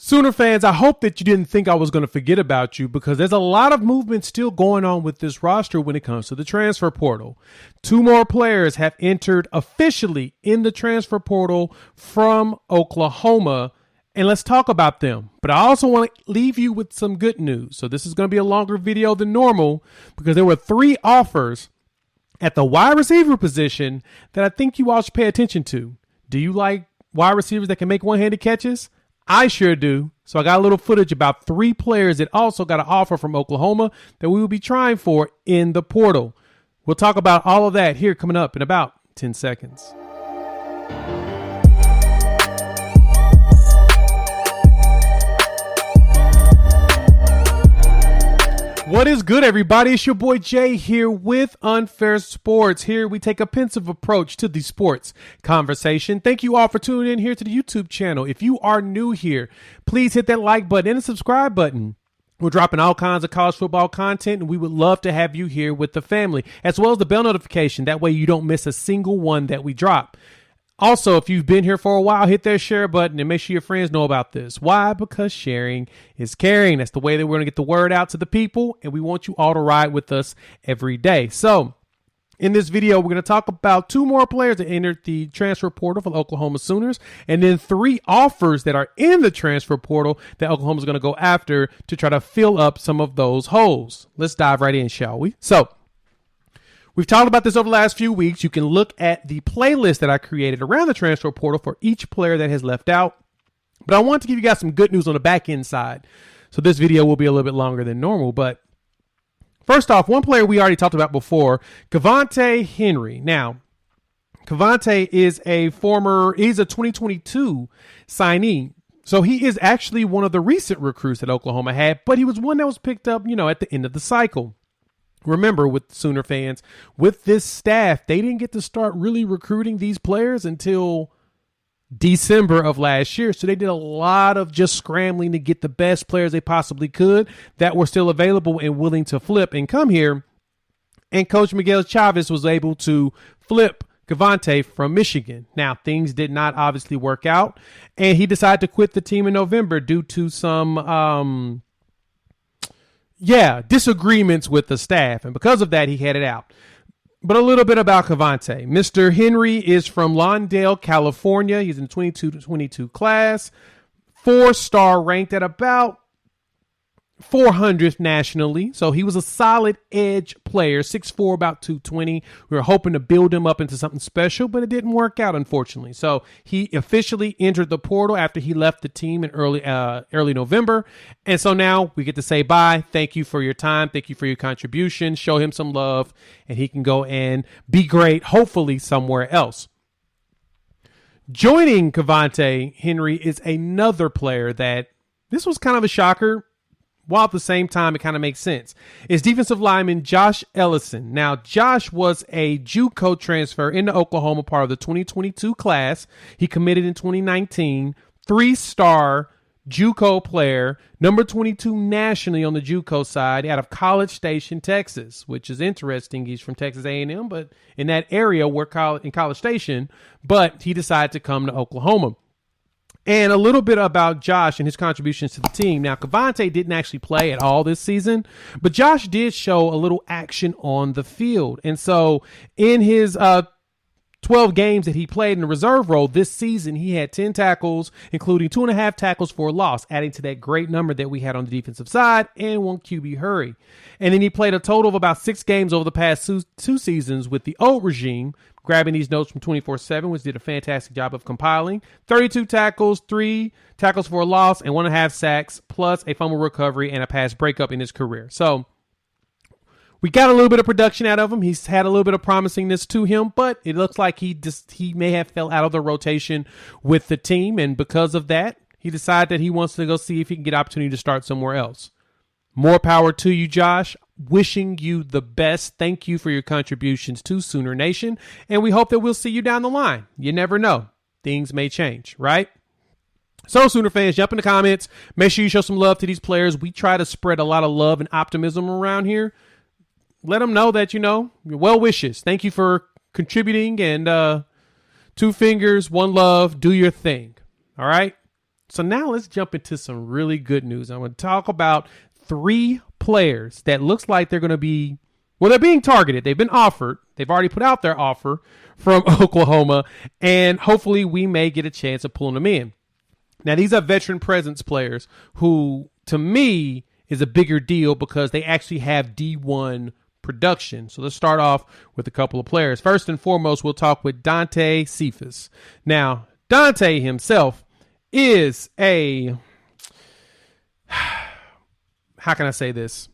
Sooner fans, I hope that you didn't think I was going to forget about you, because there's a lot of movement still going on with this roster when it comes to the transfer portal. 2 more players have entered officially in the transfer portal from Oklahoma, and let's talk about them. But I also want to leave you with some good news. So this is going to be a longer video than normal, because there were 3 offers at the wide receiver position that I think you all should pay attention to. Do you like wide receivers that can make one-handed catches? I sure do. So I got a little footage about 3 players that also got an offer from Oklahoma that we will be trying for in the portal. We'll talk about all of that here coming up in about 10 seconds. What is good, everybody? It's your boy Jay here with Unfair Sports. Here we take a pensive approach to the sports conversation. Thank you all for tuning in here to the YouTube channel. If you are new here, please hit that like button and the subscribe button. We're dropping all kinds of college football content, and we would love to have you here with the family, as well as the bell notification. That way you don't miss a single one that we drop. Also, if you've been here for a while, hit that share button and make sure your friends know about this. Why? Because sharing is caring. That's the way that we're going to get the word out to the people, and we want you all to ride with us every day. So in this video, we're going to talk about 2 more players that entered the transfer portal for the Oklahoma Sooners, and then 3 offers that are in the transfer portal that Oklahoma's going to go after to try to fill up some of those holes. Let's dive right in, shall we? So we've talked about this over the last few weeks. You can look at the playlist that I created around the transfer portal for each player that has left out. But I want to give you guys some good news on the back end side. So this video will be a little bit longer than normal. But first off, one player we already talked about before, Kevonte Henry. Now, Kevonte is he's a 2022 signee. So he is actually one of the recent recruits that Oklahoma had, but he was one that was picked up, at the end of the cycle. Remember, with Sooner fans, with this staff, they didn't get to start really recruiting these players until December of last year. So they did a lot of just scrambling to get the best players they possibly could that were still available and willing to flip and come here. And Coach Miguel Chavez was able to flip Kevonte from Michigan. Now, things did not obviously work out, and he decided to quit the team in November due to some disagreements with the staff. And because of that, he headed out. But a little bit about Kevonte. Mr. Henry is from Lawndale, California. He's in the 22 class. 4-star, ranked at about 400th nationally. So he was a solid edge player, 6'4", about 220. We were hoping to build him up into something special, but it didn't work out, unfortunately. So he officially entered the portal after he left the team in early November. And so now we get to say bye. Thank you for your time. Thank you for your contribution. Show him some love, and he can go and be great, hopefully somewhere else. Joining Kevonte Henry is another player that this was kind of a shocker, while at the same time it kind of makes sense. It's defensive lineman Josh Ellison. Now, Josh was a JUCO transfer into Oklahoma, part of the 2022 class. He committed in 2019, 3-star JUCO player, number 22 nationally on the JUCO side, out of College Station, Texas, which is interesting. He's from Texas A&M, but in that area in College Station, but he decided to come to Oklahoma. And a little bit about Josh and his contributions to the team. Now, Kevonte didn't actually play at all this season, but Josh did show a little action on the field. And so in his 12 games that he played in the reserve role this season, he had 10 tackles, including 2.5 tackles for a loss, adding to that great number that we had on the defensive side, and 1 QB hurry. And then he played a total of about 6 games over the past 2 seasons with the old regime, grabbing these notes from 24/7, which did a fantastic job of compiling. 32 tackles, 3 tackles for a loss, and 1.5 sacks, plus a fumble recovery and a pass breakup in his career. So we got a little bit of production out of him. He's had a little bit of promisingness to him, but it looks like he may have fell out of the rotation with the team, and because of that, he decided that he wants to go see if he can get opportunity to start somewhere else. More power to you, Josh. Wishing you the best. Thank you for your contributions to Sooner Nation, and we hope that we'll see you down the line. You never know. Things may change, right? So, Sooner fans, jump in the comments. Make sure you show some love to these players. We try to spread a lot of love and optimism around here. Let them know that, your well wishes. Thank you for contributing, and 2 fingers, 1 love. Do your thing. All right? So now let's jump into some really good news. I'm going to talk about 3 players that looks like they're going to be, well, they're being targeted. They've been offered. They've already put out their offer from Oklahoma, and hopefully we may get a chance of pulling them in. Now, these are veteran presence players who, to me, is a bigger deal because they actually have D1 production. So let's start off with a couple of players. First and foremost, we'll talk with Dante Cephas. Now, Dante himself is a, how can I say this?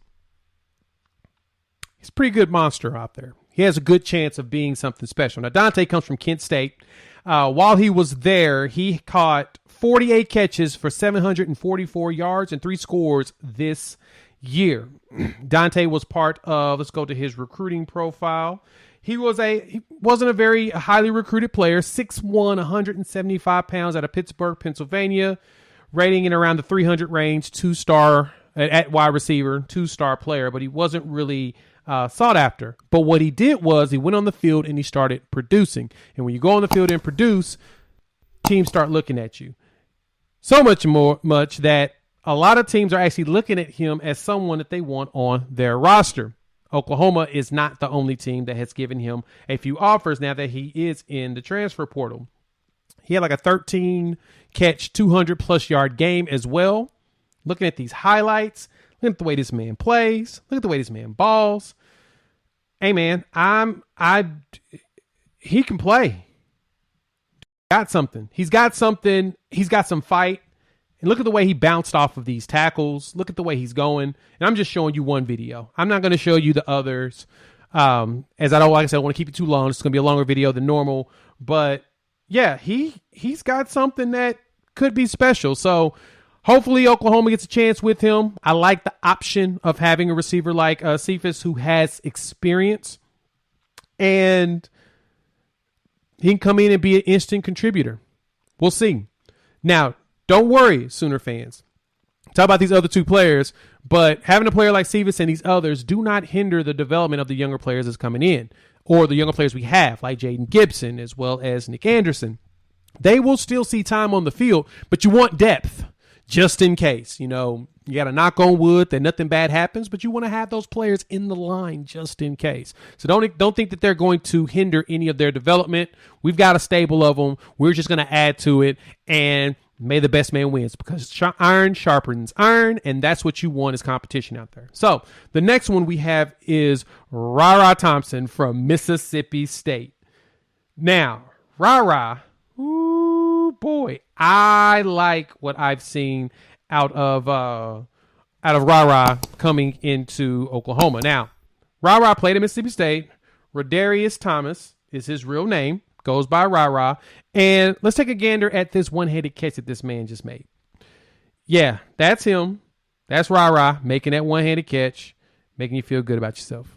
He's a pretty good monster out there. He has a good chance of being something special. Now, Dante comes from Kent State. While he was there, he caught 48 catches for 744 yards and 3 scores this year. Dante was part of, let's go to his recruiting profile. He wasn't a very highly recruited player, 6'1", 175 pounds out of Pittsburgh, Pennsylvania, rating in around the 300 range, 2-star at wide receiver, 2-star player, but he wasn't really sought after. But what he did was he went on the field and he started producing. And when you go on the field and produce, teams start looking at you. So much that a lot of teams are actually looking at him as someone that they want on their roster. Oklahoma is not the only team that has given him a few offers now that he is in the transfer portal. He had like a 13-catch, 200-plus yard game as well. Looking at these highlights, look at the way this man plays. Look at the way this man balls. Hey, man, he can play. Got something. He's got something. He's got some fight. And look at the way he bounced off of these tackles. Look at the way he's going. And I'm just showing you one video. I'm not going to show you the others. As I don't, like I said, I want to keep it too long. It's going to be a longer video than normal. But yeah, he's got something that could be special. So hopefully Oklahoma gets a chance with him. I like the option of having a receiver like Cephas who has experience. And he can come in and be an instant contributor. We'll see. Now, don't worry, Sooner fans. Talk about these other 2 players, but having a player like Cephas and these others do not hinder the development of the younger players that's coming in, or the younger players we have, like Jaden Gibson as well as Nick Anderson. They will still see time on the field, but you want depth just in case. You know, you got to knock on wood that nothing bad happens, but you want to have those players in the line just in case. So don't think that they're going to hinder any of their development. We've got a stable of them. We're just going to add to it, and may the best man wins, because iron sharpens iron, and that's what you want is competition out there. So the next one we have is Rara Thompson from Mississippi State. Now, Rara, ooh boy, I like what I've seen out of Rara coming into Oklahoma. Now, Rara played at Mississippi State. Rodarius Thomas is his real name. Goes by Rara. And let's take a gander at this one-handed catch that this man just made. Yeah, that's him. That's Rara making that one-handed catch, making you feel good about yourself.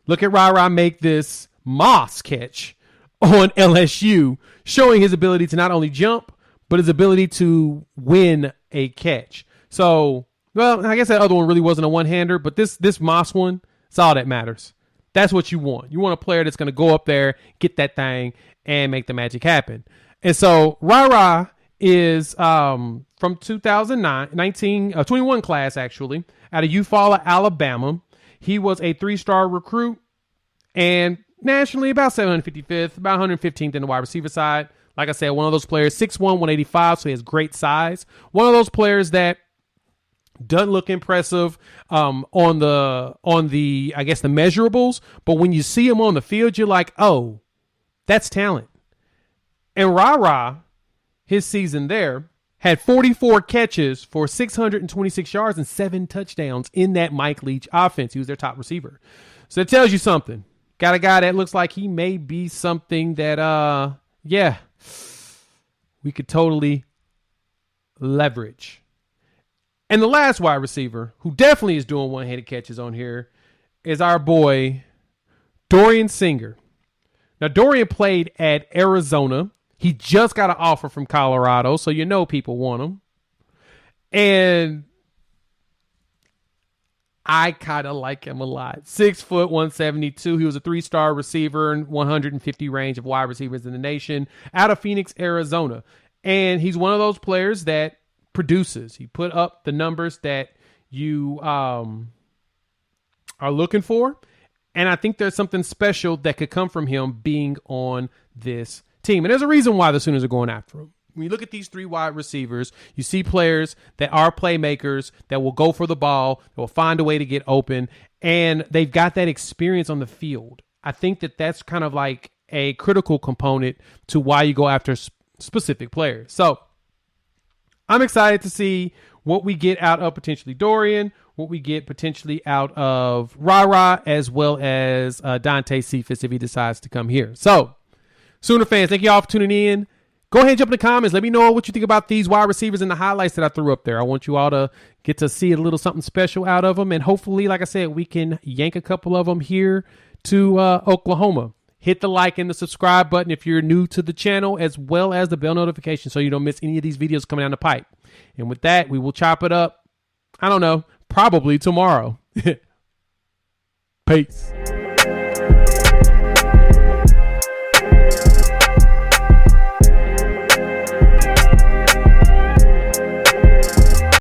Look at Rara make this Moss catch on LSU, showing his ability to not only jump, but his ability to win a catch. So, well, I guess that other one really wasn't a one-hander, but this Moss one, it's all that matters. That's what you want. You want a player that's going to go up there, get that thing, and make the magic happen. And so Rara is from 21 class, actually, out of Eufaula, Alabama. He was a 3-star recruit and nationally about 755th, about 115th in the wide receiver side. Like I said, one of those players, 6'1", 185, so he has great size. One of those players that doesn't look impressive on the I guess the measurables, but when you see him on the field, you're like, oh, that's talent. And Rara, his season there, had 44 catches for 626 yards and 7 touchdowns in that Mike Leach offense. He was their top receiver. So it tells you something. Got a guy that looks like he may be something that we could totally leverage. And the last wide receiver, who definitely is doing one-handed catches on here, is our boy, Dorian Singer. Now, Dorian played at Arizona. He just got an offer from Colorado, so you know people want him. And I kind of like him a lot. 6 foot, 172. He was a 3-star receiver and 150 range of wide receivers in the nation out of Phoenix, Arizona. And he's one of those players that produces. He put up the numbers that you are looking for. And I think there's something special that could come from him being on this team. And there's a reason why the Sooners are going after him. When you look at these three wide receivers, you see players that are playmakers, that will go for the ball, that will find a way to get open, and they've got that experience on the field. I think that that's kind of like a critical component to why you go after specific players. So I'm excited to see what we get out of potentially Dorian, what we get potentially out of Ra, as well as Dante Cephas if he decides to come here. So, Sooner fans, thank you all for tuning in. Go ahead and jump in the comments. Let me know what you think about these wide receivers and the highlights that I threw up there. I want you all to get to see a little something special out of them. And hopefully, like I said, we can yank a couple of them here to Oklahoma. Hit the like and the subscribe button if you're new to the channel, as well as the bell notification so you don't miss any of these videos coming down the pipe. And with that, we will chop it up, I don't know, probably tomorrow. Peace.